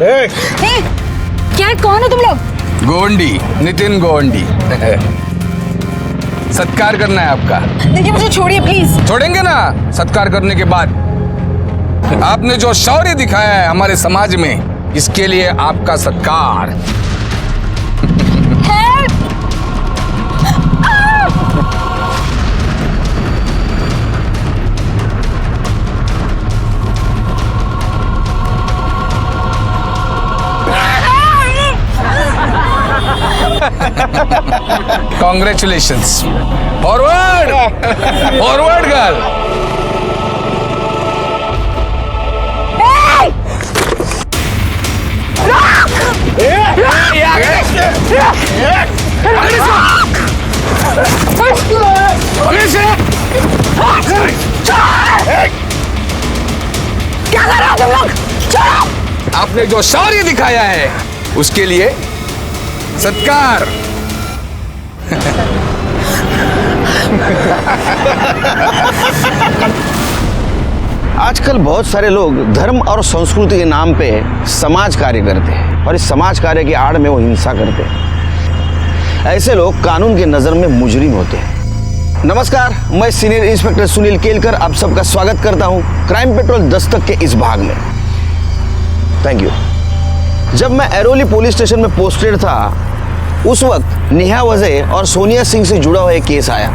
क्या, कौन हो तुम लोग? गोवंडी, नितिन गोवंडी। सत्कार करना है आपका। देखिए मुझे छोड़िए प्लीज। छोड़ेंगे ना। सत्कार करने के बाद आपने जो शौर्य दिखाया है हमारे समाज में, इसके लिए आपका सत्कार। Congratulations. Forward! Forward, girl. क्या कर रहे हो तुम लोग? छोड़ो! आपने जो शौर्य दिखाया है उसके लिए सत्कार। आजकल बहुत सारे लोग धर्म और संस्कृति के नाम पे समाज कार्य करते हैं और इस समाज कार्य की आड़ में वो हिंसा करते हैं। ऐसे लोग कानून की नजर में मुजरिम होते हैं। नमस्कार, मैं सीनियर इंस्पेक्टर सुनील केलकर आप सबका स्वागत करता हूं क्राइम पेट्रोल दस्तक के इस भाग में। Thank you. जब मैं एरोली पुलिस स्टेशन में पोस्टेड था उस वक्त नेहा वजह और सोनिया सिंह से जुड़ा हुआ एक केस आया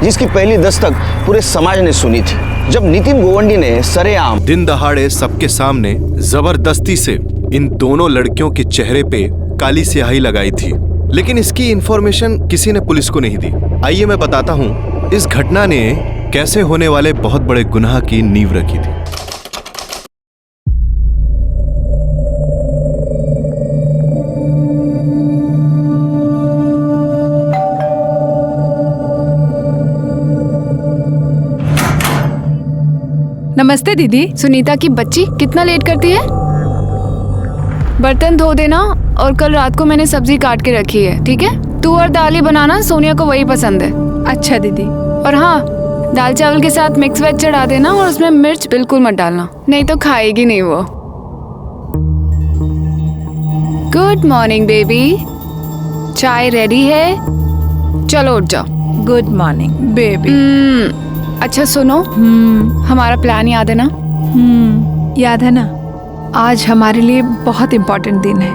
जिसकी पहली दस्तक पूरे समाज ने सुनी थी। जब नितिन गोवंडी ने सरेआम दिन दहाड़े सबके सामने जबरदस्ती से इन दोनों लड़कियों के चेहरे पे काली स्याही लगाई थी, लेकिन इसकी इंफॉर्मेशन किसी ने पुलिस को नहीं दी। आइए मैं बताता हूँ इस घटना ने कैसे होने वाले बहुत बड़े गुनाह की नींव रखी थी। नमस्ते दीदी। सुनीता की बच्ची कितना लेट करती है? बर्तन धो देना और कल रात को मैंने सब्जी काट के रखी है, ठीक है? तू और दाल ही बनाना, सोनिया को वही पसंद है। अच्छा दीदी। और हाँ, दाल चावल के साथ मिक्स वेज चढ़ा देना और उसमें मिर्च बिल्कुल मत डालना, नहीं तो खाएगी नहीं वो। गुड मॉर्निंग बेबी, चाय रेडी है, चलो उठ जाओ। Good morning baby. अच्छा सुनो, हमारा प्लान याद है ना? याद है ना। आज हमारे लिए बहुत इम्पोर्टेंट दिन है।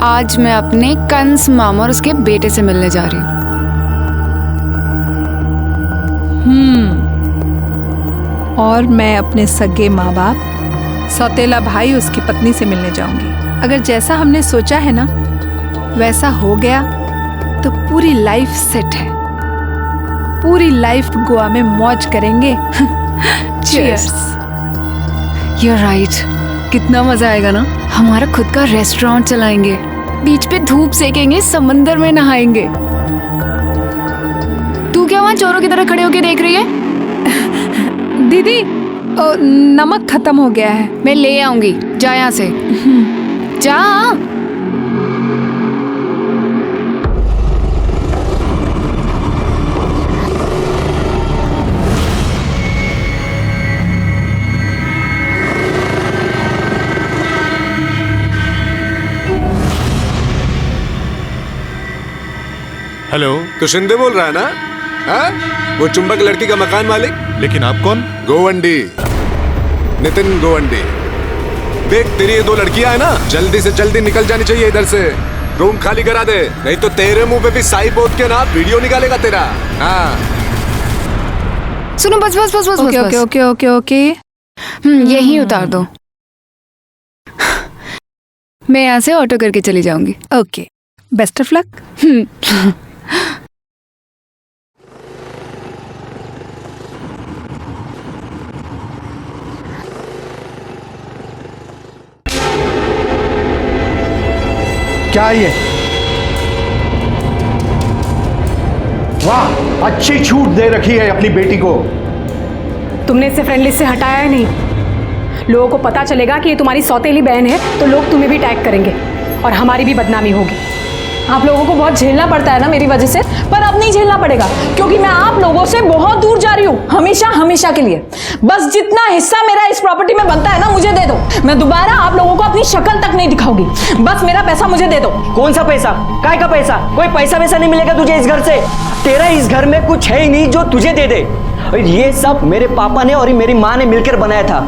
आज मैं अपने कंस मामा और उसके बेटे से मिलने जा रही हूँ। और मैं अपने सगे माँ बाप, सौतेला भाई उसकी पत्नी से मिलने जाऊंगी। अगर जैसा हमने सोचा है ना वैसा हो गया तो पूरी लाइफ सेट है। पूरी लाइफ गोवा में मौज करेंगे। चीयर्स। You're right. कितना मजा आएगा ना। हमारा खुद का रेस्टोरेंट चलाएंगे, बीच पे धूप सेकेंगे, समंदर में नहाएंगे। तू क्या वहाँ चोरों की तरह खड़े होके देख रही है? दीदी नमक खत्म हो गया है। मैं ले आऊंगी, जा यहाँ से। जा। हेलो, तो शिंदे बोल रहा है ना? हाँ? वो चुंबक लड़की का मकान मालिक? लेकिन आप कौन? गोवंडी, नितिन गोवंडी। देख तेरी ये दो लड़कियां है ना, जल्दी से जल्दी निकल जानी चाहिए इधर से। रूम खाली करा दे, नहीं तो तेरे मुंह पे भी साई पोत के ना वीडियो निकालेगा तेरा। हाँ। सुनो, बस बस बस बस ओके बस, ओके ओके ओके। यहीं उतार दो। मैं यहाँ से ऑटो करके चली जाऊंगी। Okay, best of luck. क्या ये? वाह, अच्छी छूट दे रखी है अपनी बेटी को। तुमने इसे फ्रेंड लिस्ट से हटाया है नहीं। लोगों को पता चलेगा कि ये तुम्हारी सौतेली बहन है तो लोग तुम्हें भी टैग करेंगे और हमारी भी बदनामी होगी। आप लोगों को बहुत झेलना पड़ता है ना मेरी वजह से, पर अब नहीं झेलना पड़ेगा क्योंकि मैं आप लोगों से बहुत दूर जा रही हूँ, हमेशा हमेशा के लिए। बस जितना हिस्सा मेरा इस प्रॉपर्टी में बनता है ना मुझे दे दो। मैं दोबारा आप लोगों को अपनी शक्ल तक नहीं दिखाऊंगी। बस मेरा पैसा मुझे दे दो। कौन सा पैसा? काय का पैसा? कोई पैसा वैसा नहीं मिलेगा तुझे इस घर से। तेरा इस घर में कुछ है ही नहीं जो तुझे दे दे। और ये सब मेरे पापा ने और मेरी माँ ने मिलकर बनाया था।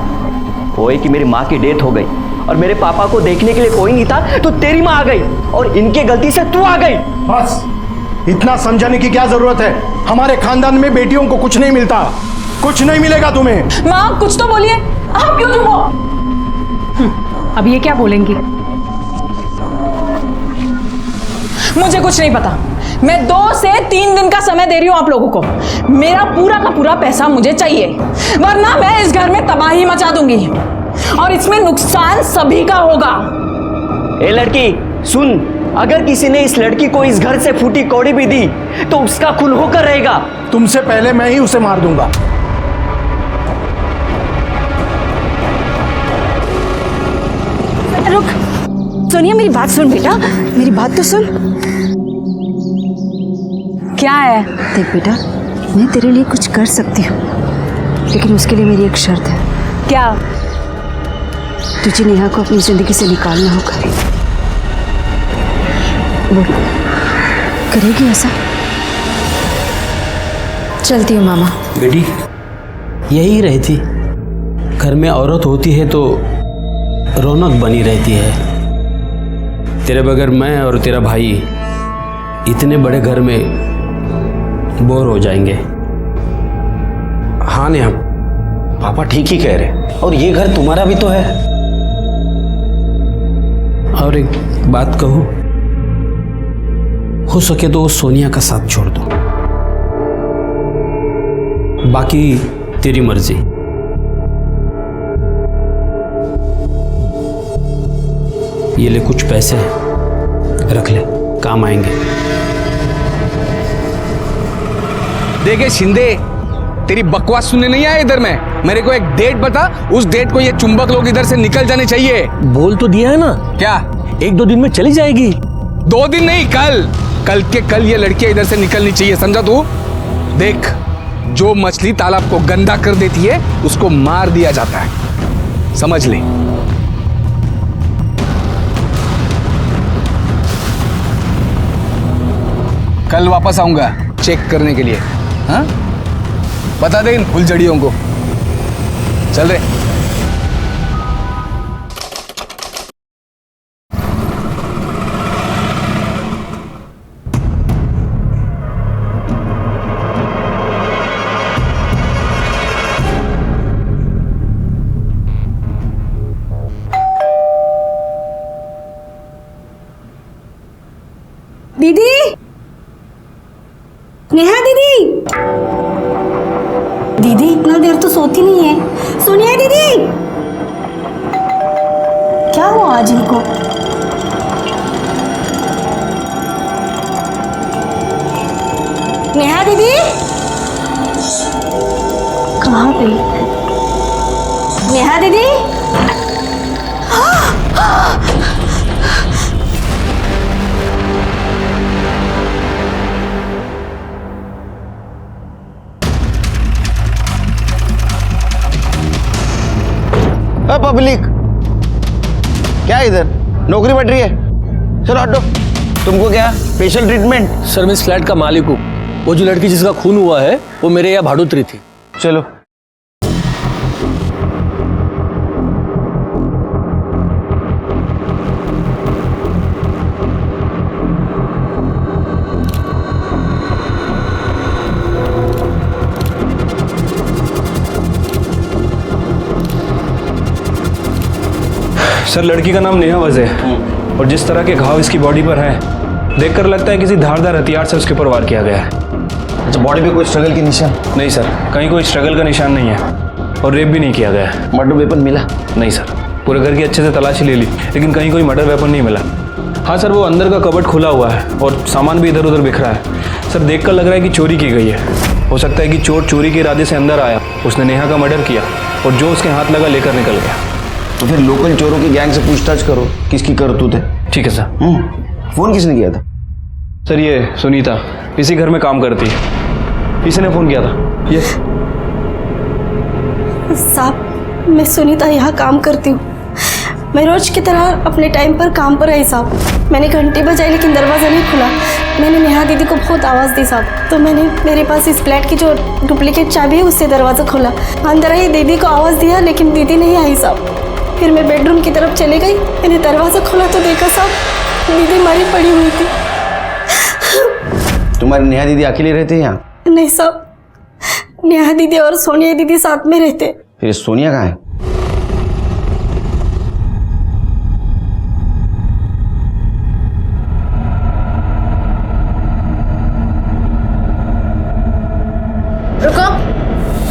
वो है कि मेरी माँ की डेथ हो गई और मेरे पापा को देखने के लिए कोई नहीं था, तो तेरी माँ आ गई और इनके गलती से तू आ गई। बस इतना समझाने की क्या जरूरत है? हमारे खानदान में बेटियों को कुछ नहीं मिलता, कुछ नहीं मिलेगा तुम्हें। माँ कुछ तो बोलिए, आप क्यों चुप हो? अब ये क्या बोलेंगी? मुझे कुछ नहीं पता। मैं 2 से 3 दिन का समय दे रही हूं आप लोगों को। मेरा पूरा का पूरा पैसा मुझे चाहिए, वरना मैं इस घर में तबाही मचा दूंगी और इसमें नुकसान सभी का होगा। ए लड़की सुन, अगर किसी ने इस लड़की को इस घर से फूटी कौड़ी भी दी तो उसका खून होकर रहेगा। तुमसे पहले मैं ही उसे मार दूंगा। रुक सोनिया, मेरी बात सुन बेटा, मेरी बात तो सुन। क्या है? देख बेटा, मैं तेरे लिए कुछ कर सकती हूँ, लेकिन उसके लिए मेरी एक शर्त है। क्या? तुझे नेहा को अपनी जिंदगी से निकालना होगा। बोल, करेगी ऐसा? चलती हूँ मामा। बेटी यही रहती, घर में औरत होती है तो रौनक बनी रहती है। तेरे बगैर मैं और तेरा भाई इतने बड़े घर में बोर हो जाएंगे। हाँ नेहा, पापा ठीक ही कह रहे, और ये घर तुम्हारा भी तो है। और एक बात कहूं, हो सके तो सोनिया का साथ छोड़ दो, बाकी तेरी मर्जी। ये ले कुछ पैसे, रख ले, काम आएंगे। देखे शिंदे, तेरी बकवास सुनने नहीं आया इधर में। मेरे को एक डेट बता, उस डेट को ये चुंबक लोग इधर से निकल जाने चाहिए। बोल तो दिया है ना। क्या? 1-2 दिन में चली जाएगी। 2 दिन नहीं, कल के कल ये लड़कियां इधर से निकलनी चाहिए, समझा तू? देख, जो मछली तालाब को गंदा कर देती है उसको मार दिया जाता है, समझ ले। कल वापस आऊंगा चेक करने के लिए। हाँ, बता दे इन फुलझड़ियों को। चल रहे। दीदी, नेहा दीदी, दीदी इतना देर तो सोती नहीं है। सोनिया दीदी, क्या हुआ आज इनको? नेहा दीदी कहाँ गई? नेहा दीदी, पब्लिक क्या इधर नौकरी बढ़ रही है? चलो हटो। तुमको क्या स्पेशल ट्रीटमेंट? सर मैं इस फ्लैट का मालिक हूँ। वो जो लड़की जिसका खून हुआ है वो मेरे यहाँ भाड़ोतरी थी। चलो। सर लड़की का नाम नेहा वज़ है और जिस तरह के घाव इसकी बॉडी पर हैं देखकर लगता है किसी धारदार हथियार से उसके ऊपर वार किया गया है। अच्छा, बॉडी पे कोई स्ट्रगल की निशान? नहीं सर, कहीं कोई स्ट्रगल का निशान नहीं है और रेप भी नहीं किया गया है। मर्डर वेपन मिला? नहीं सर, पूरे घर की अच्छे से तलाशी ले ली लेकिन कहीं कोई मर्डर वेपन नहीं मिला। हाँ सर, वो अंदर का कबर्ड खुला हुआ है और सामान भी इधर उधर बिखरा है। सर देखकर लग रहा है कि चोरी की गई है। हो सकता है कि चोर चोरी के इरादे से अंदर आया, उसने नेहा का मर्डर किया और जो उसके हाथ लगा लेकर निकल गया। तो फिर लोकल चोरों की गैंग से पूछताछ करो, किसकी करतूत है। ठीक है सर। फोन किसने किया था? सर ये सुनीता इसी घर में काम करती है, इसी ने फ़ोन किया था। ये साहब, मैं सुनीता यहाँ काम करती हूँ। मैं रोज की तरह अपने टाइम पर काम पर आई साहब। मैंने घंटी बजाई लेकिन दरवाज़ा नहीं खुला। मैंने नेहा दीदी को बहुत आवाज़ दी साहब, तो मैंने मेरे पास इस फ्लैट की जो डुप्लीकेट चाबी है उससे दरवाज़ा खोला। अंदर आई दीदी को आवाज़ दिया लेकिन दीदी नहीं आई साहब। फिर मैं बेडरूम की तरफ चली गई। मैंने दरवाज़ा खोला तो देखा साहब दीदी मरी पड़ी हुई थी। तुम्हारी नेहा दीदी अकेले रहते हैं यहाँ? नहीं साहब, नेहा दीदी और सोनिया दीदी साथ में रहते। फिर सोनिया कहाँ है? रुको,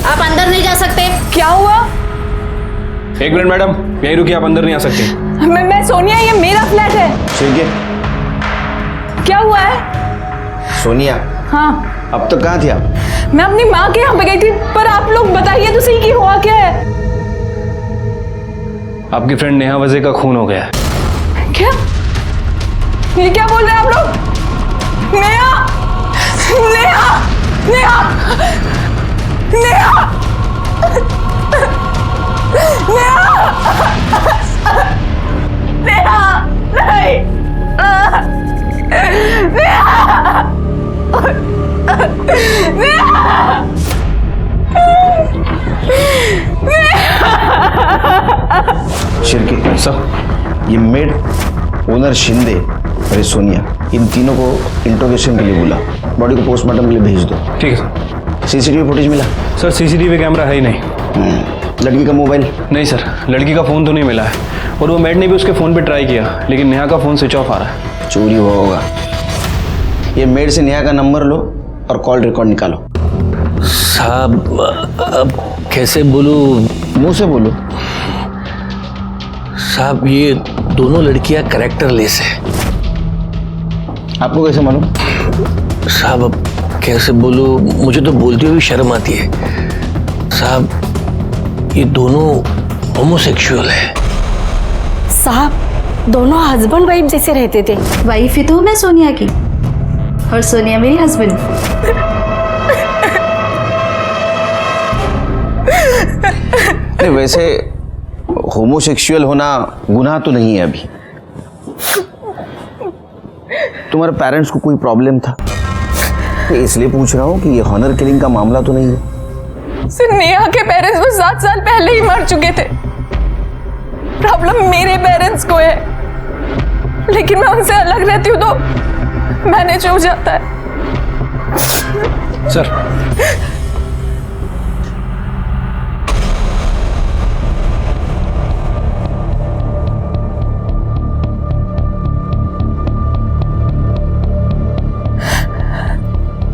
आप अंदर नहीं जा सकते। क्या हुआ? एक मिनट मैडम, यहीं रुकिए, आप अंदर नहीं आ सकते। मैं सोनिया, ये मेरा फ्लैट है। ठीक है। क्या हुआ है? सोनिया, हाँ, अब तक कहाँ थी आप? मैं अपनी माँ के यहाँ पे गई थी, पर आप लोग बताइए तो सही कि हुआ क्या है? आपकी फ्रेंड नेहा वज़े का खून हो गया है। क्या? ये क्या बोल रहे हैं आप लोग? नेहा, नेहा, नेहा, नेहा, नेहा, नेहा, नहीं, शिरके सर, ये मेड, ओनर शिंदे और ये सोनिया, इन तीनों को इंट्रोगेशन के लिए बुला। बॉडी को पोस्टमार्टम के लिए भेज दो। ठीक है सर। सीसीटीवी फुटेज मिला? सर सीसीटीवी कैमरा है ही नहीं। लड़की का मोबाइल? नहीं सर, लड़की का फ़ोन तो नहीं मिला है, और वो मेड ने भी उसके फ़ोन पे ट्राई किया लेकिन नेहा का फ़ोन स्विच ऑफ आ रहा है। चोरी हुआ होगा। ये मेड से नेहा का नंबर लो और कॉल रिकॉर्ड निकालो। साहब अब कैसे बोलूं? मुंह से बोलो। साहब ये दोनों लड़कियां कैरेक्टरलेस है। आपको कैसे मालूम? साहब अब कैसे बोलूं, मुझे तो बोलते हुए शर्म आती है। साहब ये दोनों होमोसेक्सुअल है। साहब दोनों हस्बैंड वाइफ जैसे रहते थे। वाइफ ही तो हूँ मैं सोनिया की, और सोनिया मेरी हस्बैंड। नहीं, वैसे होमोसेक्सुअल होना गुनाह तो नहीं है अभी। तुम्हारे पेरेंट्स को कोई प्रॉब्लम था? इसलिए पूछ रहा हूँ कि ये हॉनर किलिंग का मामला तो नहीं है। सिर्फ नेहा के पेरेंट्स वो 7 साल पहले ही मर चुके थे। प्रॉब्लम मेरे पेरेंट्स को है, लेकिन मैं उनसे अलग रहती हूँ तो मैनेज हो जाता है। सर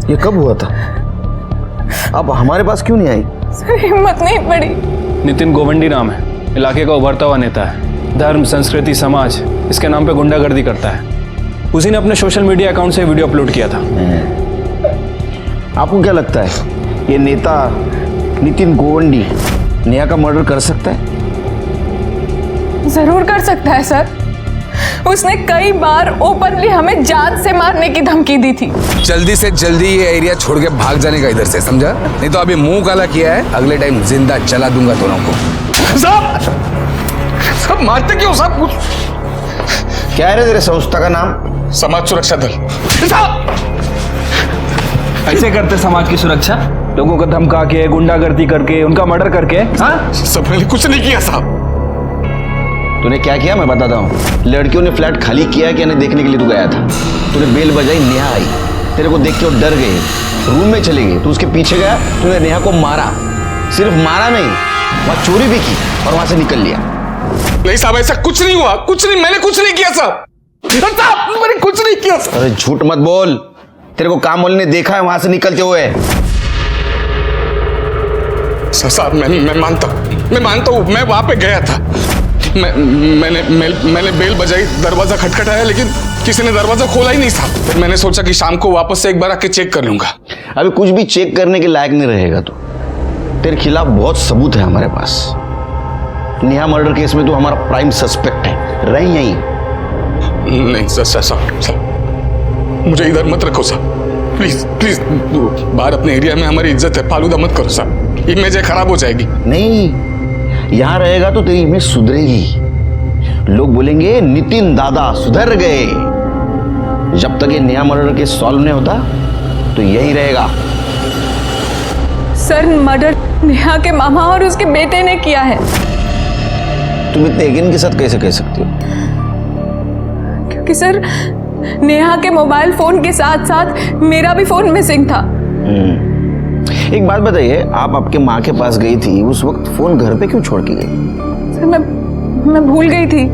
ये कब हुआ था? अब हमारे पास क्यों नहीं आई? सर हिम्मत नहीं पड़ी। नितिन गोवंडी नाम है, इलाके का उभरता हुआ नेता है। धर्म, संस्कृति, समाज इसके नाम पे गुंडागर्दी करता है। उसी ने अपने सोशल मीडिया अकाउंट से वीडियो अपलोड किया था। आपको क्या लगता है ये नेता नितिन गोवंडी नेहा का मर्डर कर सकता है? जरूर कर सकता है सर। उसने कई बार ओपनली हमें जान से मारने की धमकी दी थी। जल्दी से जल्दी ये एरिया छोड़ के भाग जाने का इधर से, समझा? नहीं तो अभी मुंह काला किया है, अगले टाइम जिंदा जला दूंगा दोनों को। सब मारते क्यों? सब कुछ क्या है तेरे संस्था का नाम? समाज सुरक्षा दल। ऐसे करते समाज की सुरक्षा, लोगों को धमका के, गुंडागर्दी करके, उनका मर्डर करके। हाँ सब मैंने कुछ नहीं किया साहब। तूने क्या किया मैं बताता हूँ। लड़कियों ने फ्लैट खाली किया कि नहीं देखने के लिए तू गया था। तूने बेल बजाई, नेहा आई, तेरे को देख के वो डर गए, रूम में चले गए। तू उसके पीछे गया, तूने नेहा को मारा। सिर्फ मारा नहीं, वहां चोरी भी की और वहां से निकल लिया। नहीं साहब, ऐसा कुछ नहीं हुआ, कुछ नहीं, मैंने कुछ नहीं किया साहब। साहब मैंने कुछ नहीं किया साहब। अरे झूठ मत बोल, तेरे को काम वाले ने देखा है वहां से निकलते हुए। साहब मैं मानता हूँ, मैं वहां पे गया था। मैंने बेल बजाई, दरवाजा खटखटाया, लेकिन किसी ने दरवाजा खोला ही नहीं था। फिर मैंने सोचा कि शाम को वापस से एक बार आके चेक कर लूंगा। अभी कुछ भी चेक करने के लायक नहीं रहेगा तू। तेरे खिलाफ बहुत सबूत है हमारे पास। नेहा मर्डर केस में तू हमारा प्राइम सस्पेक्ट है। रही यहीं? नहीं सर, मुझे इधर मत रखो साहब, प्लीज प्लीज। बाहर अपने एरिया में हमारी इज्जत है, फालूदा मत करो साहब, इमेज खराब हो जाएगी। नहीं, यहाँ रहेगा तो तेरी इमेज सुधरेगी। लोग बोलेंगे नितिन दादा सुधर गए। जब तक ये नया मर्डर केस सॉल्व नहीं होता तो यही रहेगा। सर, मर्डर नेहा के मामा और उसके बेटे ने किया है। तुम इतने यकीन के साथ कैसे कह सकती हो? क्योंकि सर, नेहा के मोबाइल फोन के साथ साथ मेरा भी फोन मिसिंग था। एक बात बताइए, आप आपके माँ के पास गई थी, उस वक्त फोन घर पे क्यों छोड़ के गई? सर, मैं भूल गई थी।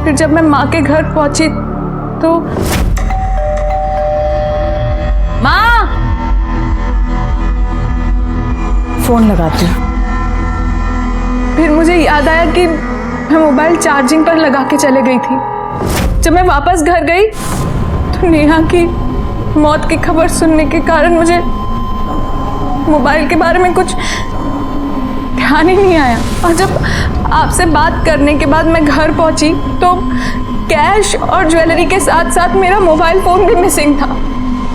फिर जब मैं माँ के घर पहुंची तो माँ, फोन लगाती हूँ। फिर मुझे याद आया कि मैं मोबाइल चार्जिंग पर लगा के चले गई थी। जब मैं वापस घर गई तो नेहा की मौत की खबर सुनने के कारण मुझे मोबाइल के बारे में कुछ ध्यान ही नहीं आया। और जब आपसे बात करने के बाद मैं घर पहुंची तो कैश और ज्वेलरी के साथ साथ मेरा मोबाइल फोन भी मिसिंग था।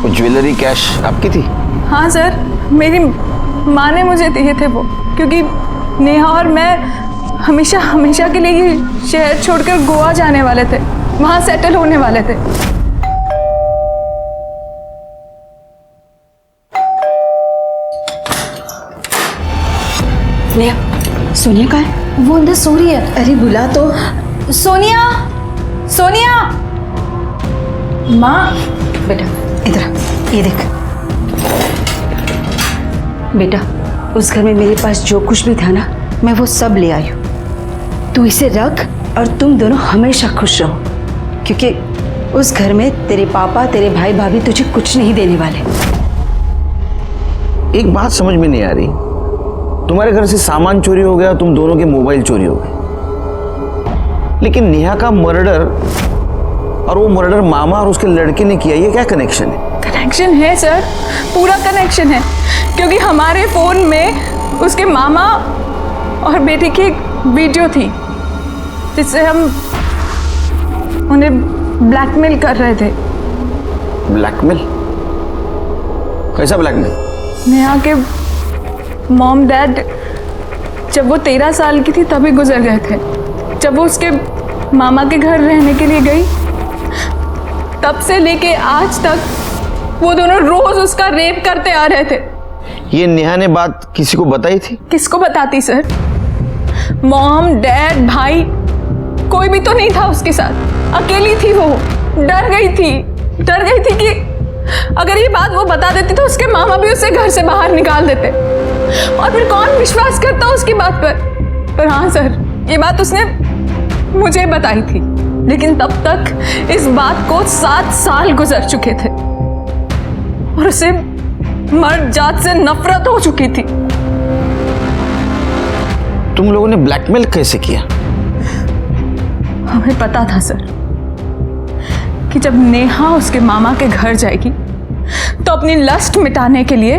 वो ज्वेलरी कैश आपकी थी? हाँ सर, मेरी माँ ने मुझे दिए थे वो, क्योंकि नेहा और मैं हमेशा हमेशा के लिए ये शहर छोड़कर गोवा जाने वाले थे, वहाँ सेटल होने वाले थे। नेहा, सोनिया कहाँ है? वो अंदर सो रही है। अरे बुला तो। सोनिया, सोनिया। माँ, बेटा इधर आ, ये देख। बेटा, उस घर में मेरे पास जो कुछ भी था ना, मैं वो सब ले आई हूँ। तू इसे रख और तुम दोनों हमेशा खुश रहो, क्योंकि उस घर में तेरे पापा, तेरे भाई भाभी तुझे कुछ नहीं देने वाले। एक बात समझ में नहीं आ रही, तुम्हारे घर से सामान चोरी हो गया, तुम दोनों के मोबाइल चोरी हो गए, लेकिन नेहा का मर्डर और वो मर्डर मामा और उसके लड़के ने किया, ये क्या कनेक्शन है? कनेक्शन है सर, पूरा कनेक्शन है, क्योंकि हमारे फोन में उसके मामा और बेटे की एक वीडियो थी जिससे हम उन्हें ब्लैकमेल कर रहे थे। ब्लैकमेल? कैसा ब्लैकमेल? नेहा के मॉम डैड जब वो 13 साल की थी तभी गुजर गए थे। जब वो उसके मामा के घर रहने के लिए गई, तब से लेके आज तक वो दोनों रोज उसका रेप करते आ रहे थे। ये नेहा ने बात किसी को बताई थी? किसको बताती सर? मॉम डैड भाई कोई भी तो नहीं था उसके साथ, अकेली थी वो। डर गई थी कि अगर ये बात वो बता देती तो उसके मामा भी उसे घर से बाहर निकाल देते, और फिर कौन विश्वास करता उसकी बात पर हाँ सर, ये बात उसने मुझे बताई थी, लेकिन तब तक इस बात को 7 साल गुजर चुके थे और उसे मर्द जात से नफरत हो चुकी थी। तुम लोगों ने ब्लैकमेल कैसे किया? हमें पता था सर कि जब नेहा उसके मामा के घर जाएगी तो अपनी लस्ट मिटाने के लिए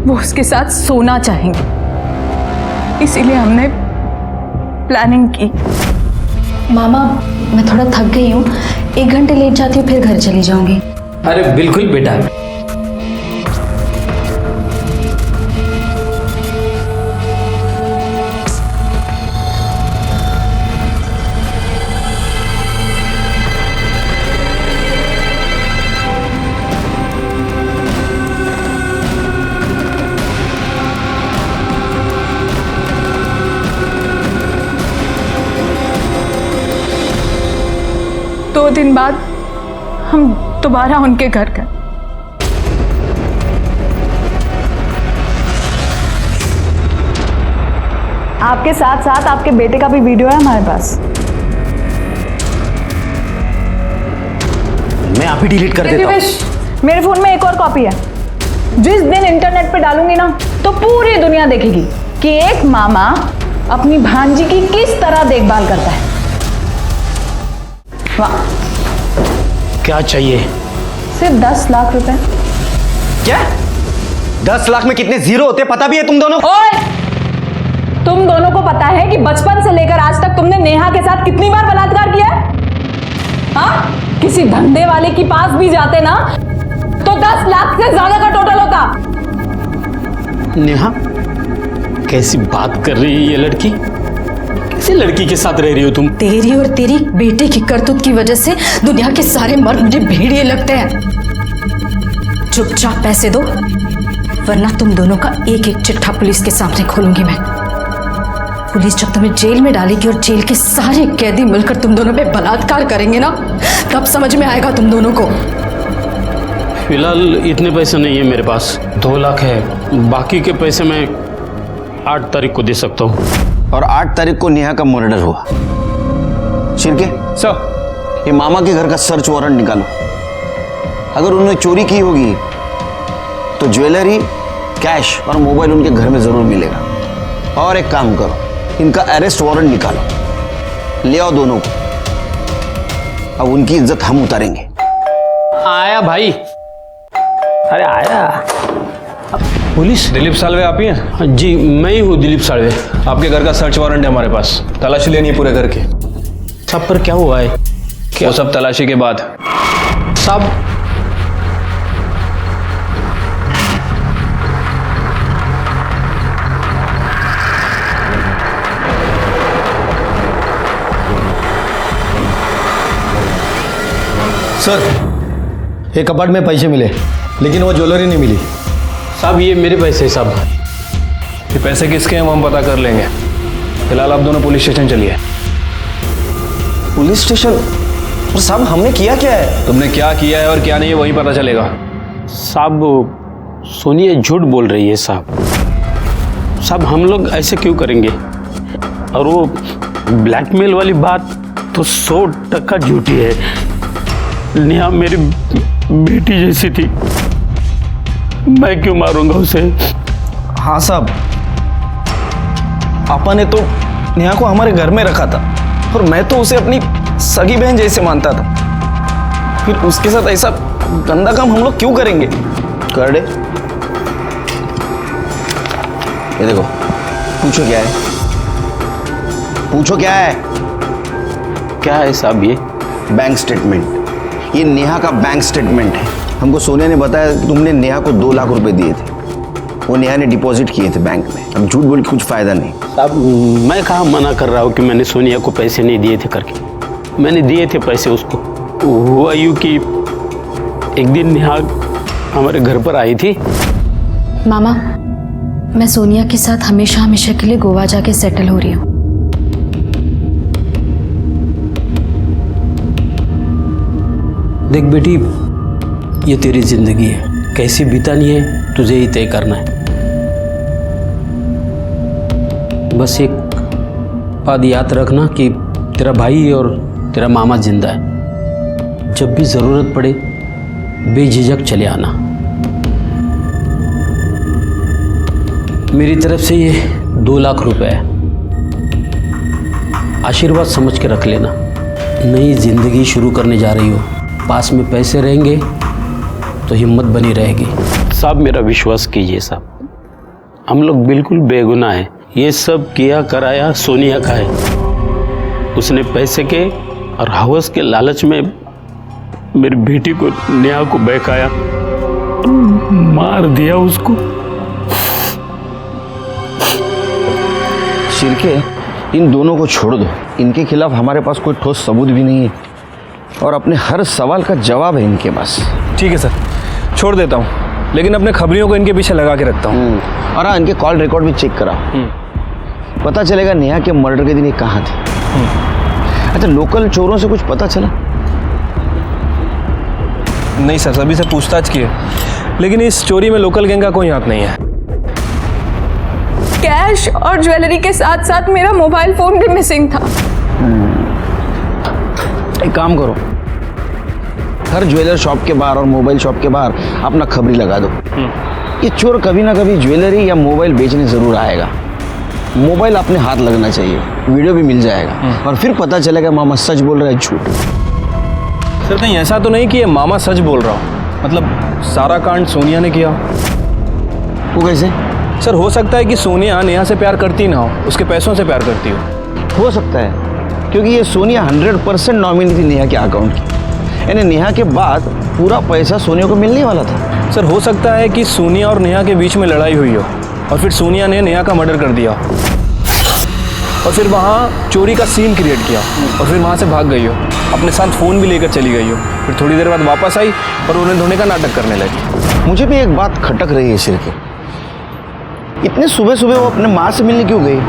वो उसके साथ सोना चाहेंगे, इसीलिए हमने प्लानिंग की। मामा, मैं थोड़ा थक गई हूँ, 1 घंटे लेट जाती हूँ, फिर घर चली जाऊंगी। अरे बिल्कुल बेटा। दो दिन बाद हम दोबारा उनके घर गए। आपके साथ साथ आपके बेटे का भी वीडियो है हमारे पास। मैं आप ही डिलीट कर देता हूं। मेरे फोन में एक और कॉपी है। जिस दिन इंटरनेट पे डालूंगी ना तो पूरी दुनिया देखेगी कि एक मामा अपनी भांजी की किस तरह देखभाल करता है। वाह, क्या चाहिए? सिर्फ 10 लाख रुपए। क्या? 10 लाख में कितने जीरो होते पता भी है तुम दोनों? ओए, तुम दोनों को पता है कि बचपन से लेकर आज तक तुमने नेहा के साथ कितनी बार बलात्कार किया है? हाँ, किसी धंधे वाले के पास भी जाते ना तो 10 लाख से ज्यादा का टोटल होता। नेहा, कैसी बात कर रही है ये लड़की? कैसी लड़की के साथ रह रही हो तुम? तेरी और तेरी बेटे की करतूत की वजह से दुनिया के सारे मर्द मुझे भेड़िए लगते हैं। चुपचाप पैसे दो, वरना तुम दोनों का एक एक चिट्ठा पुलिस के सामने खोलूंगी मैं। पुलिस जब तुम्हें जेल में डालेगी और जेल के सारे कैदी मिलकर तुम दोनों पे बलात्कार करेंगे ना, तब समझ में आएगा तुम दोनों को। फिलहाल इतने पैसे नहीं है मेरे पास, 2 लाख है। बाकी के पैसे मैं 8 तारीख को दे सकता हूँ। और 8 तारीख को नेहा का मर्डर हुआ। शिर्के सर, ये मामा के घर का सर्च वारंट निकालो। अगर उन्होंने चोरी की होगी तो ज्वेलरी, कैश और मोबाइल उनके घर में जरूर मिलेगा। और एक काम करो, इनका अरेस्ट वारंट निकालो, ले आओ दोनों को। अब उनकी इज्जत हम उतारेंगे। आया भाई, अरे आया। पुलिस? दिलीप सालवे आप ही हैं? जी मैं ही हूँ दिलीप सालवे। आपके घर का सर्च वारंट है हमारे पास, तलाशी लेनी है पूरे घर की। सब पर क्या हुआ है? वो सब तलाशी के बाद। सब सर, एक कपाट में पैसे मिले, लेकिन वो ज्वेलरी नहीं मिली। साहब ये मेरे पैसे साहब। ये पैसे किसके हैं वो हम पता कर लेंगे। फिलहाल आप दोनों पुलिस स्टेशन चलिए। Police station? और साहब हमने किया क्या है? तुमने क्या किया है और क्या नहीं है वही पता चलेगा। साहब सोनिया झूठ बोल रही है साहब। साहब हम लोग ऐसे क्यों करेंगे? और वो ब्लैकमेल वाली बात तो 100% झूठी है। नेहा मेरी बेटी जैसी थी, मैं क्यों मारूंगा उसे? हाँ साहब, आपा ने तो नेहा को हमारे घर में रखा था और मैं तो उसे अपनी सगी बहन जैसे मानता था। फिर उसके साथ ऐसा गंदा काम हम लोग क्यों करेंगे? कर दे। ये देखो, पूछो क्या है? पूछो क्या है? क्या है साहब ये? Bank statement. ये नेहा का बैंक स्टेटमेंट है। हमको सोनिया ने बताया तुमने नेहा को 2 लाख रुपए दिए थे, वो नेहा ने डिपॉजिट किए थे बैंक में। अब झूठ बोल के कुछ फायदा नहीं। साहब मैं कहाँ मना कर रहा हूँ कि मैंने सोनिया को पैसे नहीं दिए थे करके। मैंने दिए थे पैसे उसको। हुआ यूँ कि एक दिन नेहा हमारे घर पर आई थी। मामा, मैं सोनिया के साथ हमेशा हमेशा के लिए गोवा जाके सेटल हो रही हूँ। देख बेटी, ये तेरी जिंदगी है, कैसी बितानी है तुझे ही तय करना है। बस एक बात याद रखना कि तेरा भाई और तेरा मामा जिंदा है। जब भी जरूरत पड़े बेझिझक चले आना। मेरी तरफ से ये 2 लाख रुपए है, आशीर्वाद समझ के रख लेना। नई जिंदगी शुरू करने जा रही हो, पास में पैसे रहेंगे तो हिम्मत बनी रहेगी। साहब मेरा विश्वास कीजिए साहब, हम लोग बिल्कुल बेगुनाह हैं। ये सब किया कराया सोनिया का है। उसने पैसे के और हवस के लालच में मेरी बेटी को, नेहा को बहकाया, मार दिया उसको। शिर्के, इन दोनों को छोड़ दो। इनके खिलाफ हमारे पास कोई ठोस सबूत भी नहीं है और अपने हर सवाल का जवाब है इनके पास। ठीक है सर, छोड़ देता हूँ, लेकिन अपने खबरियों को इनके पीछे लगा के रखता हूँ। और हाँ, इनके कॉल रिकॉर्ड भी चेक कराओ। पता चलेगा नेहा के मर्डर के दिन ये कहाँ थे। अच्छा, लोकल चोरों से कुछ पता चला? नहीं सर, सभी से पूछताछ की है, लेकिन इस चोरी में लोकल गैंग का कोई हाथ नहीं है। कैश और ज्वेलरी के साथ साथ मेरा मोबाइल फोन भी मिसिंग था। एक काम करो, हर ज्वेलर शॉप के बाहर और मोबाइल शॉप के बाहर अपना खबरी लगा दो। ये चोर कभी ना कभी ज्वेलरी या मोबाइल बेचने जरूर आएगा। मोबाइल अपने हाथ लगना चाहिए, वीडियो भी मिल जाएगा और फिर पता चलेगा मामा सच बोल रहा है झूठ। सर नहीं, ऐसा तो नहीं कि ये मामा सच बोल रहा हो, मतलब सारा कांड सोनिया ने किया। वो कैसे? सर हो सकता है कि सोनिया नेहा से प्यार करती ना हो, उसके पैसों से प्यार करती हो। सकता है, क्योंकि ये सोनिया 100% नॉमिनी थी नेहा के अकाउंट की, यानी नेहा के बाद पूरा पैसा सोनिया को मिलने वाला था। सर हो सकता है कि सोनिया और नेहा के बीच में लड़ाई हुई हो और फिर सोनिया ने नेहा का मर्डर कर दिया और फिर वहाँ चोरी का सीन क्रिएट किया और फिर वहाँ से भाग गई हो, अपने साथ फ़ोन भी लेकर चली गई हो, फिर थोड़ी देर बाद वापस आई और उन्हें धोने का नाटक करने लगी। मुझे भी एक बात खटक रही है सिर के, इतने सुबह सुबह वो अपने माँ से मिलने क्यों गई?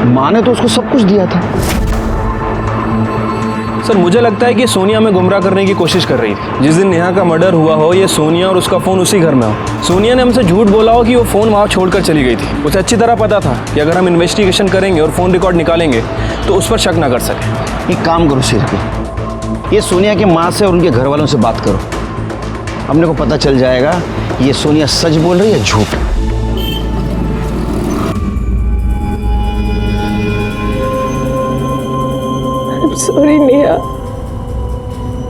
माँ ने तो उसको सब कुछ दिया था। सर मुझे लगता है कि सोनिया में गुमराह करने की कोशिश कर रही थी। जिस दिन नेहा का मर्डर हुआ हो ये सोनिया और उसका फ़ोन उसी घर में हो, सोनिया ने हमसे झूठ बोला हो कि वो फ़ोन वहाँ छोड़कर चली गई थी। उसे अच्छी तरह पता था कि अगर हम इन्वेस्टिगेशन करेंगे और फ़ोन रिकॉर्ड निकालेंगे तो उस पर शक ना कर सके। एक काम करो सिर के, ये सोनिया के माँ से और उनके घर वालों से बात करो, हमने को पता चल जाएगा ये सोनिया सच बोल रही है झूठ। Sorry Neha,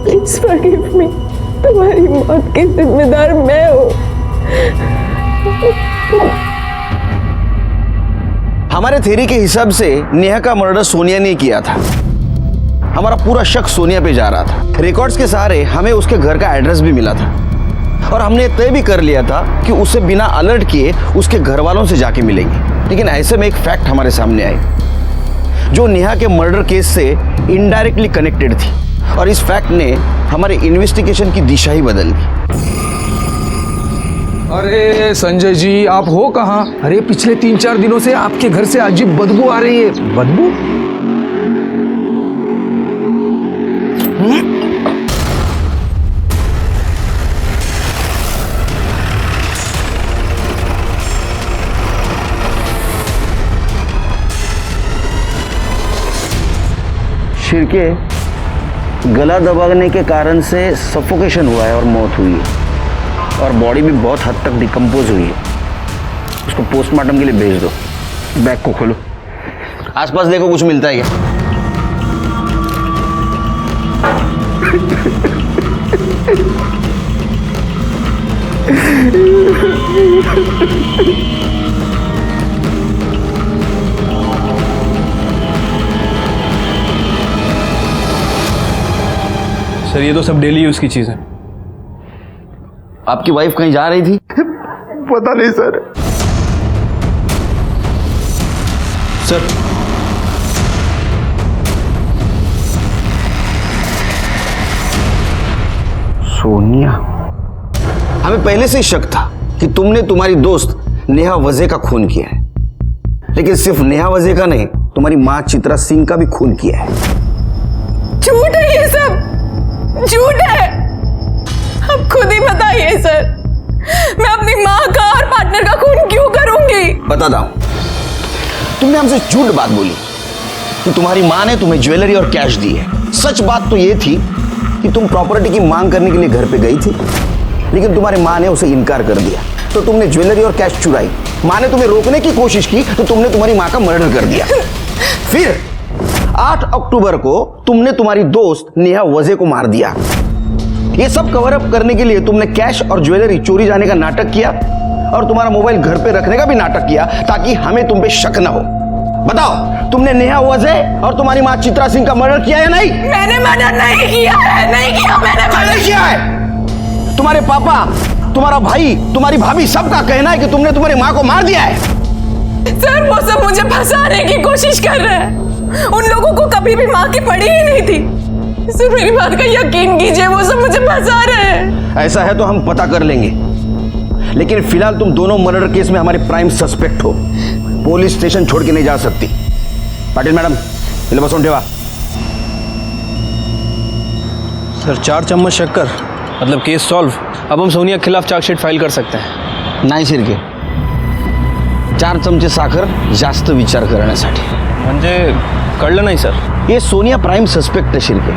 please forgive me. तुम्हारी मौत की जिम्मेदार मैं हूँ। हमारे थ्योरी के हिसाब से नेहा का मर्डर सोनिया ने किया था। हमारा पूरा शक सोनिया पे जा रहा था। रिकॉर्ड्स के सहारे हमें उसके घर का एड्रेस भी मिला था और हमने तय भी कर लिया था कि उसे बिना अलर्ट किए उसके घर वालों से जाके मिलेंगे। लेकिन ऐसे में एक फैक्ट हमारे सामने आई जो नेहा के मर्डर केस से इनडायरेक्टली कनेक्टेड थी और इस फैक्ट ने हमारे इन्वेस्टिगेशन की दिशा ही बदल दी। अरे संजय जी, आप हो कहाँ? अरे पिछले 3-4 दिनों से आपके घर से अजीब बदबू आ रही है। बदबू? शिरके, गला दबाने के कारण से सफोकेशन हुआ है और मौत हुई है और बॉडी भी बहुत हद तक डिकम्पोज हुई है। उसको पोस्टमार्टम के लिए भेज दो। बैग को खोलो, आसपास देखो कुछ मिलता है क्या? सर ये तो सब डेली यूज़ की चीज़ है। आपकी वाइफ कहीं जा रही थी? पता नहीं सर। सर सोनिया, हमें पहले से ही शक था कि तुमने तुम्हारी दोस्त नेहा वजह का खून किया है, लेकिन सिर्फ नेहा वजह का नहीं, तुम्हारी मां चित्रा सिंह का भी खून किया है। झूठ है ये सब, झूठ है। अब खुद ही बताइए सर, मैं अपनी माँ का और पार्टनर का खून क्यों करूंगी? बताता हूं। तुमने हमसे झूठ बात बोली कि तुम्हारी माँ ने तुम्हें ज्वेलरी और कैश दी है। सच बात तो ये थी कि तुम प्रॉपर्टी की मांग करने के लिए घर पे गई थी, लेकिन तुम्हारी माँ ने उसे इनकार कर दिया, तो तुमने ज्वेलरी और कैश चुराई। माँ ने तुम्हें रोकने की कोशिश की तो तुमने तुम्हारी माँ का मर्डर कर दिया। फिर 8 अक्टूबर को तुमने तुम्हारी दोस्त नेहा वजह को मार दिया। ये सब कवर अप करने के लिए तुमने कैश और ज्वेलरी चोरी जाने का नाटक किया और तुम्हारा मोबाइल घर पे रखने का भी नाटक किया ताकि हमें तुम पे शक ना हो। बताओ, तुमने नेहा वजह और तुम्हारी मां चित्रा सिंह का मर्डर किया या नहीं? मैंने मर्डर नहीं किया है, नहीं किया मैंने मर्डर किया है। तुम्हारे पापा, तुम्हारा भाई, तुम्हारी भाभी सबका कहना है कि तुमने तुम्हारी मां को मार दिया है। सर वो सब मुझे फंसाने की कोशिश कर रहे हैं। उन लोगों को कभी भी माँ की पड़ी ही नहीं थी। सर मेरी बात का यकीन कीजिए, वो सब मुझे फंसा रहे हैं। ऐसा है तो हम पता कर लेंगे, लेकिन फिलहाल तुम दोनों मर्डर केस में हमारे प्राइम सस्पेक्ट हो। पुलिस स्टेशन छोड़ के नहीं जा सकती। पाटिल मैडम, इले बसून ठेवा। सर 4 चम्मच शक्कर मतलब केस सॉल्व। अब हम सोनिया के खिलाफ चार्जशीट फाइल कर सकते हैं। नाही शिर्के, 4 चमचे साखर जास्त विचार करण्यासाठी। म्हणजे कळलं नाही सर। ये सोनिया प्राइम सस्पेक्ट है शिर्के,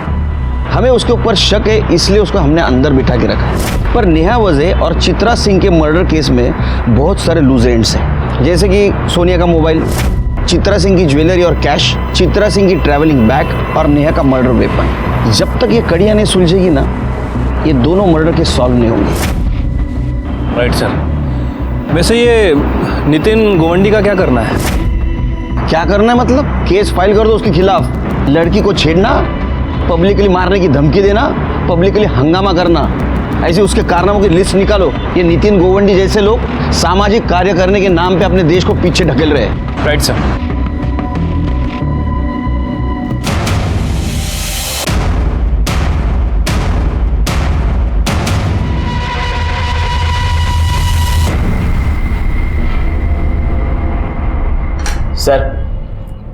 हमें उसके ऊपर शक है, इसलिए उसको हमने अंदर बिठा के रखा है। पर नेहा वजह और चित्रा सिंह के मर्डर केस में बहुत सारे लूज एंड्स हैं, जैसे कि सोनिया का मोबाइल, चित्रा सिंह की ज्वेलरी और कैश, चित्रा सिंह की ट्रैवलिंग बैग और नेहा का मर्डर वेपन। जब तक ये कड़ियाँ नहीं सुलझेगी ना, ये दोनों मर्डर केस सॉल्व नहीं होंगे। Right sir. वैसे ये नितिन गोवंडी का क्या करना है? क्या करना है मतलब? केस फाइल कर दो उसके खिलाफ। लड़की को छेड़ना, पब्लिकली मारने की धमकी देना, पब्लिकली हंगामा करना, ऐसे उसके कारनामों की लिस्ट निकालो। ये नितिन गोवंडी जैसे लोग सामाजिक कार्य करने के नाम पे अपने देश को पीछे ढकेल रहे हैं। Right sir. सर,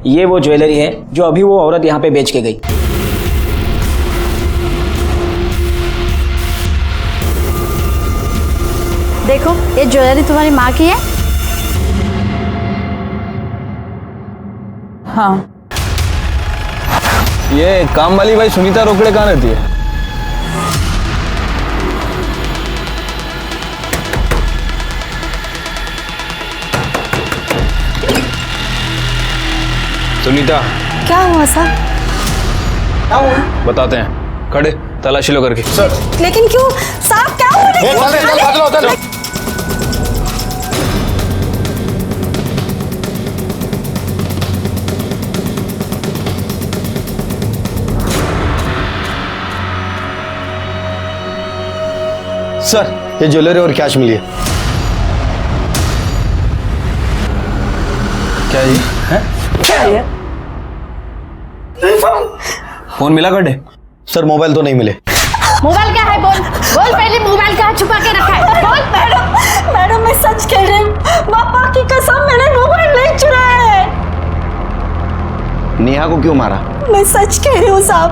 ये वो ज्वेलरी है जो अभी वो औरत यहाँ पे बेच के गई। देखो, ये ज्वेलरी तुम्हारी माँ की है। हाँ। ये काम वाली भाई सुनीता रोकड़े कहाँ रहती है? सुनीता, क्या हुआ सर? बताते हैं, खड़े तलाशी लो करके। सर, लेकिन क्यों साहब, क्या हो रहा है? सर, ये ज्वेलरी और कैश मिली है। क्या ये है? क्या है? फोन मिला कटे? सर, मोबाइल तो नहीं मिले। मोबाइल क्या है? बोल बोल, पहले मोबाइल कहाँ छुपा के रखा है? बोल। मैडम मैं सच कह रही हूँ, पापा की कसम, मैंने मोबाइल नहीं चुराया है। नेहा को क्यों मारा? मैं सच कह रही हूँ साहब,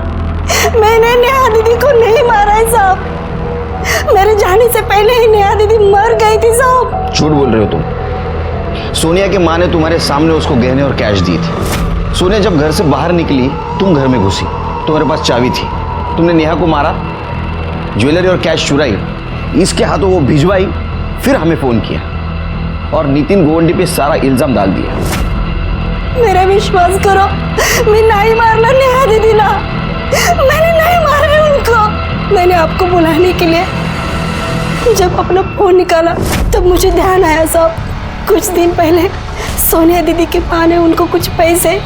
मैंने नेहा दीदी को नहीं मारा है साहब। मेरे जाने से पहले ही नेहा दीदी मर गई थी साहब। झूठ बोल रहे हो तुम। सोनिया की माँ ने तुम्हारे सामने उसको गहने और कैश दी थी। सोनिया जब घर से बाहर निकली, तुम घर में घुसी, तुम्हारे पास चाबी थी, तुमने नेहा को मारा, ज्वेलरी और कैश चुराई, इसके हाथों वो भिजवाई, फिर हमें फोन किया और नितिन गोवंडी पे सारा इल्जाम डाल दिया। मेरा विश्वास करो, मैं नहीं मारना नेहा दीदी ना, मैंने नहीं मारा उनको। मैंने आपको बुलाने के लिए जब अपना फोन निकाला तब मुझे ध्यान आया साहब, कुछ दिन पहले सोनिया दीदी की माँ ने उनको कुछ पैसे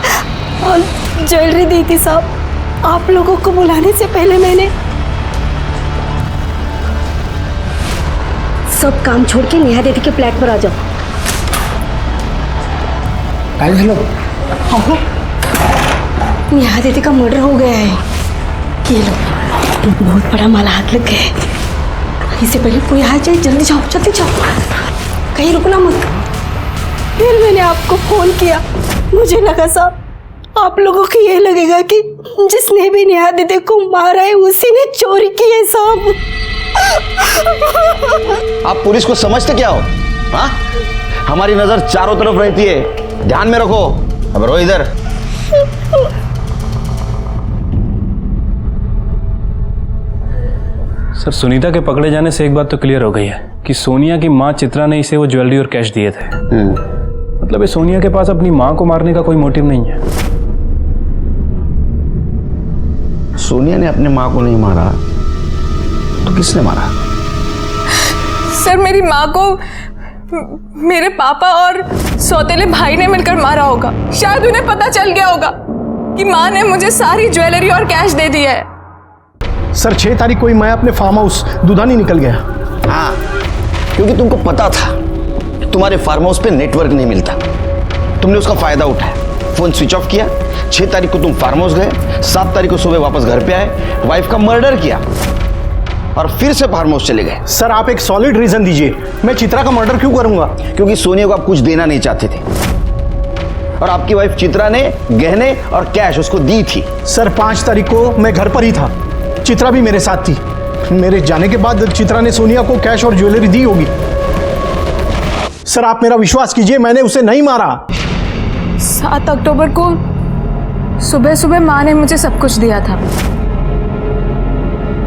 और ज्वेलरी दी थी साहब। आप लोगों को बुलाने से पहले मैंने सब काम छोड़ के नेहा दीदी के फ्लैट पर आ जाओ। हेलो, नेहा दीदी का मर्डर हो गया है। ये लो, बहुत बड़ा माला हाथ लग गया है। इससे पहले कोई आ जाए, जल्दी जाओ, जल्दी जाओ, कहीं रुकना मत। फिर मैंने आपको फोन किया, मुझे लगा साहब आप लोगों को ये लगेगा कि जिसने भी नेहा दीदी को मारा है उसी ने चोरी की है साहब। आप पुलिस को समझते क्या हो? हाँ, हमारी नजर चारों तरफ रहती है, ध्यान में रखो। अब रो इधर। सर, सुनीता के पकड़े जाने से एक बात तो क्लियर हो गई है कि सोनिया की माँ चित्रा ने इसे वो ज्वेलरी और कैश दिए थे। मतलब ये सोनिया के पास अपनी माँ को मारने का कोई मोटिव नहीं है। सोनिया ने अपने माँ को नहीं मारा तो किसने मारा? सर, मेरी माँ को मेरे पापा और सौतेले भाई ने मिलकर मारा होगा। शायद उन्हें पता चल गया होगा कि माँ ने मुझे सारी ज्वेलरी और कैश दे दिया है। सर 6 तारीख को ही मैं अपने फार्म हाउस दुधानी निकल गया। हाँ, क्योंकि तुमको पता था तुम्हारे फार्म हाउस पे नेटवर्क नहीं मिलता, तुमने उसका फायदा उठाया, फोन स्विच ऑफ किया। 6 तारीख को तुम फार्म हाउस गए, 7 तारीख को सुबह वापस घर पे आए, वाइफ का मर्डर किया और फिर से फार्म हाउस चले गए। सर आप एक सॉलिड रीजन दीजिए, मैं चित्रा का मर्डर क्यों करूंगा? क्योंकि सोनिया को आप कुछ देना नहीं चाहते थे और आपकी वाइफ चित्रा ने गहने और कैश उसको दी थी। सर 5 तारीख को मैं घर पर ही था, चित्रा भी मेरे साथ थी। मेरे जाने के बाद चित्रा ने सोनिया को कैश और ज्वेलरी दी होगी। सर आप मेरा विश्वास कीजिए, मैंने उसे नहीं मारा। 7 अक्टूबर को सुबह सुबह माँ ने मुझे सब कुछ दिया था।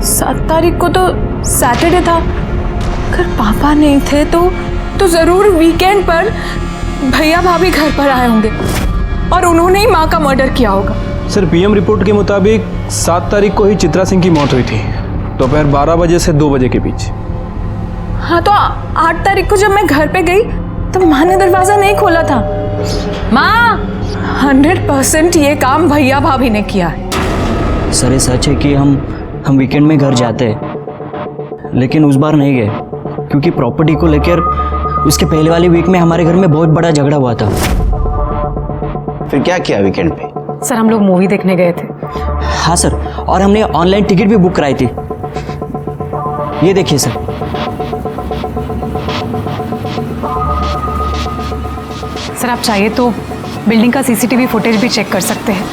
7 तारीख को तो सैटरडे था, अगर पापा नहीं थे तो जरूर वीकेंड पर भैया भाभी घर पर आए होंगे और उन्होंने ही माँ का मर्डर किया होगा। सर, पीएम रिपोर्ट के मुताबिक 7 तारीख को ही चित्रा सिंह की मौत हुई थी, दोपहर 12 बजे से 2 बजे के बीच। हाँ, तो 8 तारीख को जब मैं घर पे गई तो माँ ने दरवाजा नहीं खोला था। माँ, 100% ये काम भैया भाभी ने किया है। सर ये सच है कि हम वीकेंड में घर जाते हैं, लेकिन उस बार नहीं गए क्योंकि प्रॉपर्टी को लेकर उसके पहले वाले वीक में हमारे घर में बहुत बड़ा झगड़ा हुआ था। फिर क्या किया वीकेंड पे? सर हम लोग मूवी देखने गए थे। हाँ सर, और हमने ऑनलाइन टिकट भी बुक कराई थी। ये देखिए सर। सर आप चाहिए तो बिल्डिंग का सीसीटीवी फुटेज भी चेक कर सकते हैं।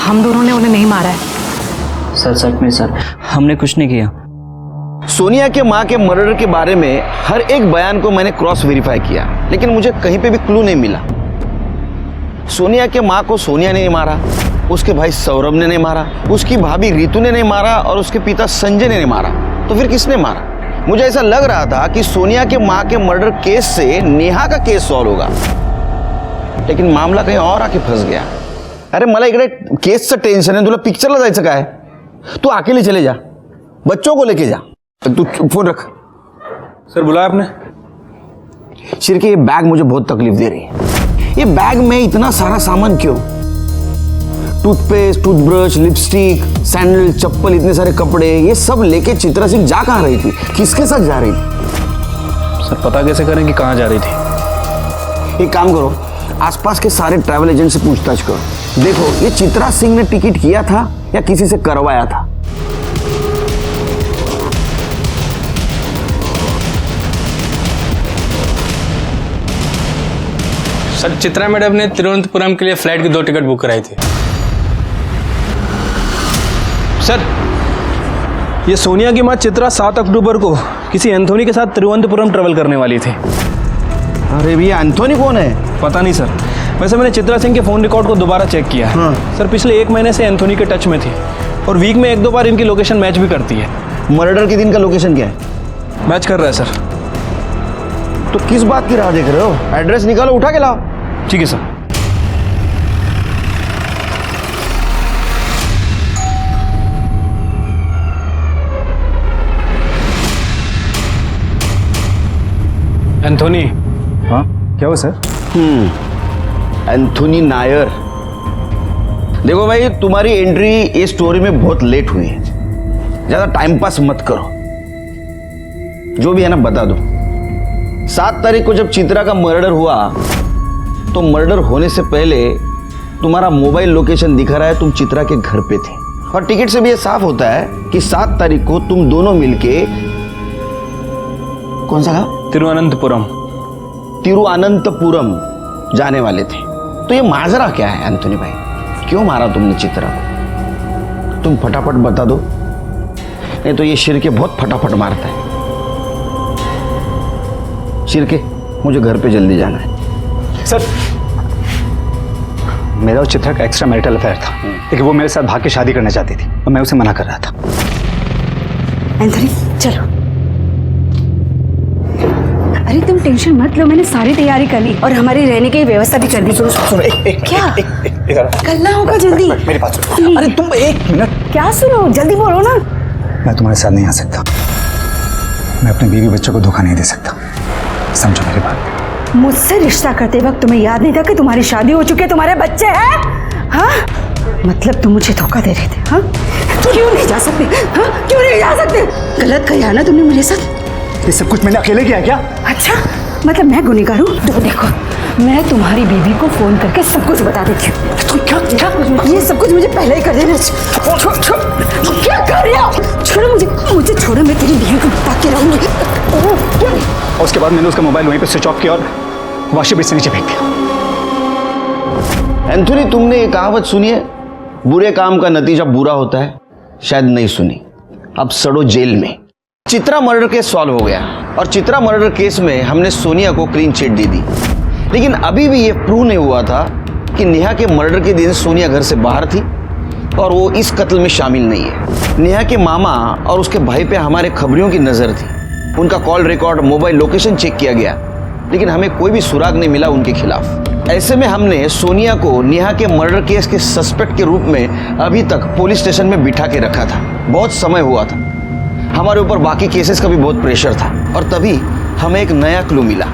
हम दोनों ने उन्हें नहीं मारा है। सर सच में सर हमने कुछ नहीं किया। सोनिया के माँ के मर्डर के बारे में हर एक बयान को मैंने क्रॉस वेरीफाई किया, लेकिन मुझे कहीं पे भी क्लू नहीं मिला। सोनिया के माँ को सोनिया ने नहीं मारा, उसके भाई सौरभ ने नहीं मारा, उसकी भाभी रितु ने नहीं मारा और उसके पिता संजय ने नहीं मारा। तो फिर किसने मारा? मुझे ऐसा लग रहा था कि सोनिया के माँ के मर्डर केस से नेहा का केस सॉल्व होगा, लेकिन मामला कहीं और आके फंस गया। अरे मला इकडे केसचं टेन्शन आहे, तुला पिक्चरला जायचं काय? तू अकेले चले जा, बच्चों को लेके जा। तू फोन रख। सर बुलाया आपने? शिरके ये बैग मुझे बहुत तकलीफ दे रही है। ये बैग में इतना सारा सामान क्यों? टूथपेस्ट, टूथब्रश, लिपस्टिक, सैंडल, चप्पल, इतने सारे कपड़े, ये सब लेके चित्रा सिंह जा कहाँ रही थी? किसके साथ जा रही थी? सर पता कैसे करें कि कहाँ जा रही थी? एक काम करो, आसपास के सारे ट्रैवल एजेंट से पूछताछ करो। देखो ये चित्रा सिंह ने टिकट किया था या किसी से करवाया था। सर चित्रा मैडम ने तिरुवनंतपुरम के लिए फ्लाइट की 2 टिकट बुक कराई थी। सर ये सोनिया की माँ चित्रा 7 अक्टूबर को किसी एंथोनी के साथ तिरुवनंतपुरम ट्रेवल करने वाली थी। अरे भैया एंथोनी कौन है? पता नहीं सर। वैसे मैंने चित्रा सिंह के फ़ोन रिकॉर्ड को दोबारा चेक किया। हाँ। सर पिछले 1 महीने से एंथोनी के टच में थी और वीक में 1-2 बार इनकी लोकेशन मैच भी करती है। मर्डर के दिन का लोकेशन क्या है? मैच कर रहा है सर। तो किस बात की राह देख रहे हो? एड्रेस निकालो, उठा के लाओ। ठीक है सर। एंथोनी। हाँ क्या हुआ सर? एंथोनी नायर। देखो भाई तुम्हारी एंट्री ये स्टोरी में बहुत लेट हुई है, ज्यादा टाइम पास मत करो। जो भी है ना बता दो। 7 तारीख को जब चित्रा का मर्डर हुआ तो मर्डर होने से पहले तुम्हारा मोबाइल लोकेशन दिखा रहा है तुम चित्रा के घर पे थे, और टिकट से भी ये साफ होता है कि 7 तारीख को तुम दोनों मिलके कौन सा गाँव? तिरुवनंतपुरम जाने वाले थे। तो ये माजरा क्या है एंथोनी भाई? क्यों मारा तुमने चित्रा को? तुम फटाफट बता दो, नहीं तो ये शिरके बहुत फटाफट मारता है। शिरके मुझे घर पे जल्दी जाना है। सर मेरा और चित्रा का एक्स्ट्रा मैरिटल अफेयर था, लेकिन वो मेरे साथ भाग के शादी करना चाहती थी और मैं उसे मना कर रहा था। एंथनी चलो। अरे तुम टेंशन मत लो, मैंने सारी तैयारी कर ली और हमारी रहने की व्यवस्था भी कर दी। सुनो क्या करना होगा जल्दी? मेरी बात सुनो। अरे तुम 1 मिनट। क्या सुनो, जल्दी बोलो ना। मैं तुम्हारे साथ नहीं आ सकता। मैं अपने बीवी बच्चों को धोखा नहीं दे सकता, समझो मेरी बात। मुझसे रिश्ता करते वक्त तुम्हें याद नहीं था कि तुम्हारी शादी हो चुकी है, तुम्हारे बच्चे हैं? हाँ मतलब तुम मुझे धोखा दे रहे थे? हाँ क्यों नहीं जा सकते? हाँ क्यों नहीं जा सकते? गलत किया ना तुमने मेरे साथ। ये सब कुछ मैंने अकेले किया क्या? अच्छा मतलब मैं गुनहगार हूँ? देखो मैं तुम्हारी बीवी को फोन करके सब कुछ बता देती हूँ। ये सब कुछ मुझे पहले ही कर देना। क्या कर रहे हो? छोड़ो मुझे छोड़ो, मैं तेरी बीवी को बता के रहूंगी। और उसके बाद मैंने उसका मोबाइल वहीं पे स्विच ऑफ किया और वॉशिंग मशीन से नीचे फेंक दिया। एंथोनी तुमने ये कहावत सुनी है, बुरे काम का नतीजा बुरा होता है? शायद नहीं सुनी। अब सड़ो जेल में। चित्रा मर्डर केस सॉल्व हो गया और चित्रा मर्डर केस में हमने सोनिया को क्लीन चिट दे दी, लेकिन अभी भी ये प्रूव नहीं हुआ था कि नेहा के मर्डर के दिन सोनिया घर से बाहर थी और वो इस कत्ल में शामिल नहीं है। नेहा के मामा और उसके भाई पे हमारे खबरियों की नजर थी। उनका call record, mobile location check किया गया, लेकिन हमें कोई भी सुराग नहीं मिला उनके खिलाफ। ऐसे में हमने सोनिया को नेहा के मर्डर केस के सस्पेक्ट के रूप में अभी तक पुलिस स्टेशन में बिठा के रखा था। बहुत समय हुआ था, हमारे ऊपर बाकी केसेस का भी बहुत प्रेशर था, और तभी हमें एक नया क्लू मिला।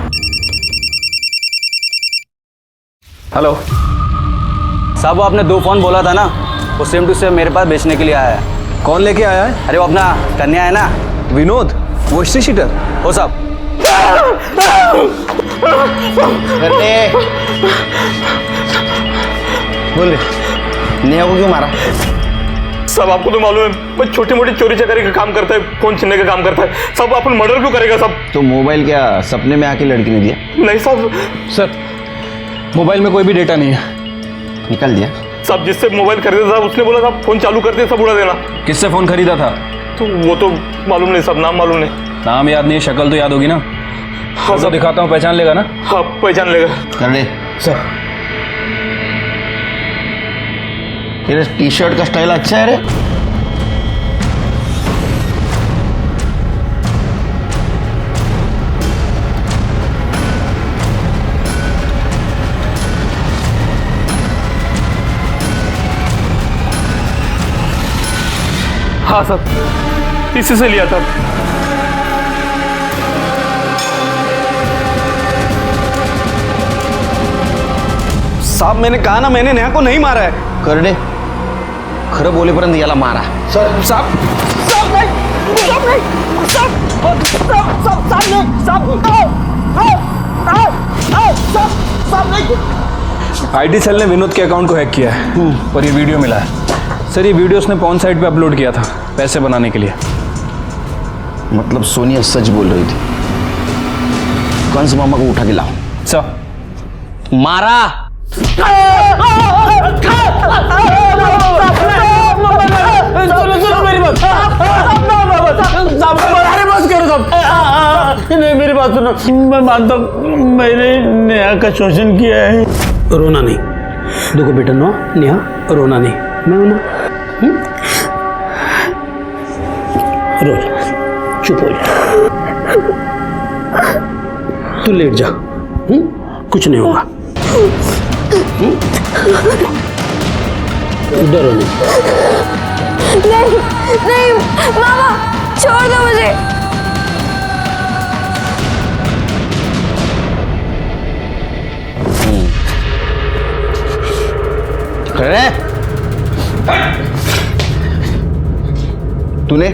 हेलो साहब, वो आपने 2 फोन बोला था ना, वो सेम टू सेम मेरे पास बेचने के लिए आया है। कौन लेके आया है? अरे वो अपना कन्या है ना, विनोद, वो हिस्ट्री शीटर। हो साहब। बोल रहे नेहा को क्यों मारा? सब आपको तो मालूम है, मैं छोटी मोटी चोरी चकारी का काम करता है, फोन छीनने का काम करता है। सब अपन मर्डर क्यों करेगा सब? तो मोबाइल क्या सपने में आके लड़की ने दिया? नहीं साहब। सर, मोबाइल में कोई भी डेटा नहीं है। निकाल दिया? सब जिससे मोबाइल खरीदा था उसने बोला था फोन चालू करते सब उड़ा देना। किससे फोन खरीदा था? तो वो तो मालूम नहीं, सब नाम मालूम नहीं। नाम याद नहीं है, शक्ल तो याद होगी ना? हाँ सब दिखाता हूँ, पहचान लेगा ना? हाँ पहचान लेगा। कर ले सर। तेरे टी शर्ट का स्टाइल अच्छा है रे। हाँ सर, इसी से लिया था। साहब मैंने कहा ना, मैंने नेहा को नहीं मारा है। करडे खरं बोलेपर्यंत याला मारा। सर साहब, आईटी सेल ने विनोद के अकाउंट को हैक किया है और ये वीडियो मिला है। सर, ये वीडियो उसने पॉर्न साइट पे अपलोड किया था पैसे बनाने के लिए। मतलब सोनिया सच बोल रही थी। कंस मामा को उठा के लाओ। सर मारा। मेरी बात सुनो, मैं मानता हूँ मैंने नेहा का शोषण किया है। रोना नहीं, देखो बेटा, नो नेहा, रोना नहीं, मैं हूं ना। रो जा, चुप हो जा, तू लेट जा, कुछ नहीं होगा। डरो नहीं। नहीं नहीं मामा, छोड़ दो मुझे। तूने?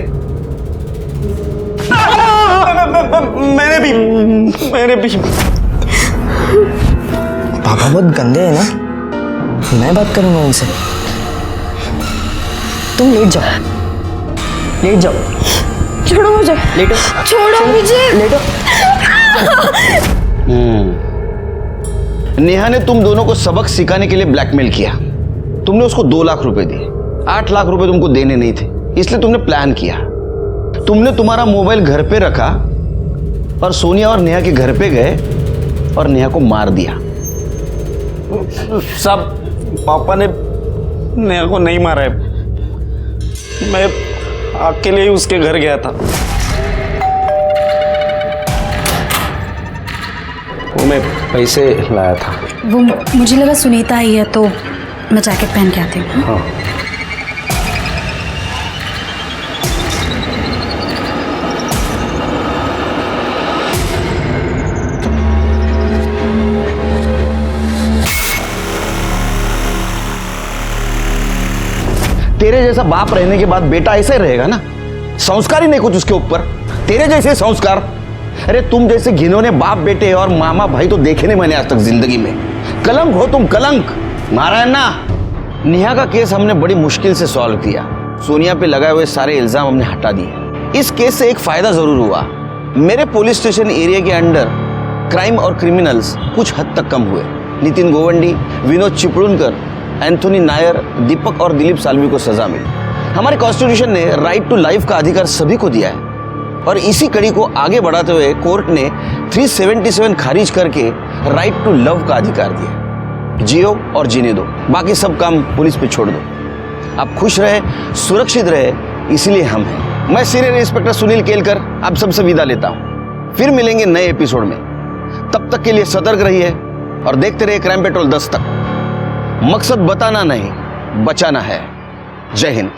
मैंने भी। पापा बहुत गंदे हैं ना, मैं बात करूंगा उनसे। तुम लेट जाओ, लेट जाओ। छोड़ो मुझे, लेटो, छोड़ो मुझे, लेटो। नेहा ने तुम दोनों को सबक सिखाने के लिए ब्लैकमेल किया। तुमने उसको 2 लाख रुपए दिए। 8 लाख रुपए तुमको देने नहीं थे, इसलिए तुमने प्लान किया। तुमने तुम्हारा मोबाइल घर पे रखा और सोनिया और नेहा के घर पे गए और नेहा को मार दिया। सब पापा ने नेहा को नहीं मारा है, मैं अकेले ही उसके घर गया था। वो मैं पैसे लाया था। वो मुझे लगा सुनीता ही है, तो मैं जैकेट पहन के आती हूँ। हाँ। तेरे जैसा बाप रहने के बाद बेटा ऐसा ही रहेगा ना, संस्कार ही नहीं कुछ उसके ऊपर। तेरे जैसे संस्कार, अरे तुम जैसे घिनौने बाप बेटे और मामा भाई तो देखे नहीं मैंने आज तक जिंदगी में। कलंक हो तुम, कलंक। नारायण ना, नेहा का केस हमने बड़ी मुश्किल से सॉल्व किया। सोनिया पे लगाए हुए सारे इल्जाम हमने हटा दिए। इस केस से एक फायदा जरूर हुआ, मेरे पुलिस स्टेशन एरिया के अंडर क्राइम और क्रिमिनल्स कुछ हद तक कम हुए। नितिन गोवंडी, विनोद चिपळूणकर, एंथोनी नायर, दीपक और दिलीप साल्वी को सजा मिली। हमारे कॉन्स्टिट्यूशन ने राइट टू लाइफ का अधिकार सभी को दिया है और इसी कड़ी को आगे बढ़ाते हुए कोर्ट ने 377 खारिज करके राइट टू लव का अधिकार दिया। जियो और जीने दो, बाकी सब काम पुलिस पे छोड़ दो। आप खुश रहे, सुरक्षित रहे, इसलिए हम हैं। मैं सीनियर इंस्पेक्टर सुनील केलकर आप सबसे विदा लेता हूं। फिर मिलेंगे नए एपिसोड में। तब तक के लिए सतर्क रहिए और देखते रहिए क्राइम पेट्रोल 10 तक। मकसद बताना नहीं, बचाना है। जय हिंद।